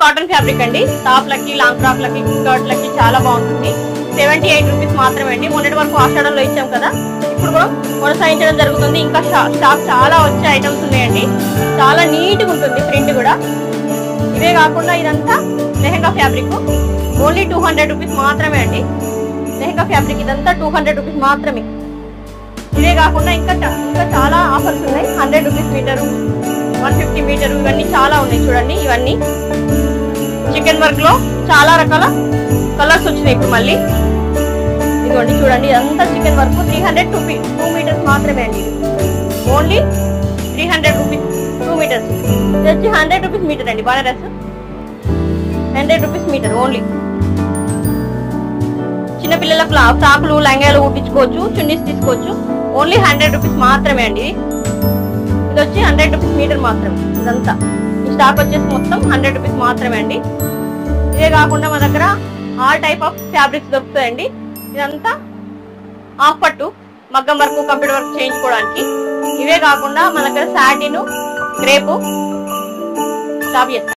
Cotton fabric అండి. Top లకి, long frock లకి, స్కర్ట్ లకి చాలా బాగుంటుంది. 78 రూపీస్ మాత్రమే అండి. మొన్నటి వరకు ఆషాఢంలో ఇచ్చాం కదా, ఇప్పుడు కూడా కొనసాగించడం జరుగుతుంది. ఇంకా స్టాక్ చాలా వచ్చే ఐటమ్స్ ఉన్నాయండి. చాలా నీట్ గా ఉంటుంది ప్రింట్ కూడా. ఇవే కాకుండా ఇదంతా లెహంగా ఫ్యాబ్రిక్, ఓన్లీ 200 రూపీస్ మాత్రమే అండి. లెహంగా ఫ్యాబ్రిక్ ఇదంతా 200 రూపీస్ మాత్రమే. ఇవే కాకుండా ఇంకా చాలా ఆఫర్స్ ఉన్నాయి. 100 రూపీస్ మీటరు, 150 మీటరు, ఇవన్నీ చాలా ఉన్నాయి చూడండి. ఇవన్నీ చికెన్ వర్క్ లో చాలా రకాల కలర్స్ వచ్చినాయి ఇప్పుడు మళ్ళీ. ఇదిగోండి చూడండి, ఇదంతా చికెన్ వర్క్. 300 2 మీటర్స్ మాత్రమే అండి. Only 300 rupees 2 meters. ఇది వచ్చి 100 రూపీస్ మీటర్ అండి. Banaras 100 rupees meter only. చిన్నపిల్లల ఫ్రాకులు, లంగాలు కుట్టించుకోవచ్చు, చున్నీస్ తీసుకోవచ్చు. ఓన్లీ 100 రూపీస్ మాత్రమే అండి. ఇది వచ్చి 100 రూపీస్ మీటర్ మాత్రమే. ఇదంతా ఈ స్టాక్ వచ్చేసి మొత్తం 100 రూపీస్ మాత్రమే అండి. ఇదే కాకుండా మన దగ్గర ఆల్ టైప్ ఆఫ్ ఫ్యాబ్రిక్స్ దొరుకుతాయండి. ఇదంతా హాఫ్ పట్టు, మగ్గం వర్క్, కంప్యూటర్ వర్క్ చేయించుకోవడానికి. ఇవే కాకుండా మన దగ్గర సాటిన్, క్రేపు,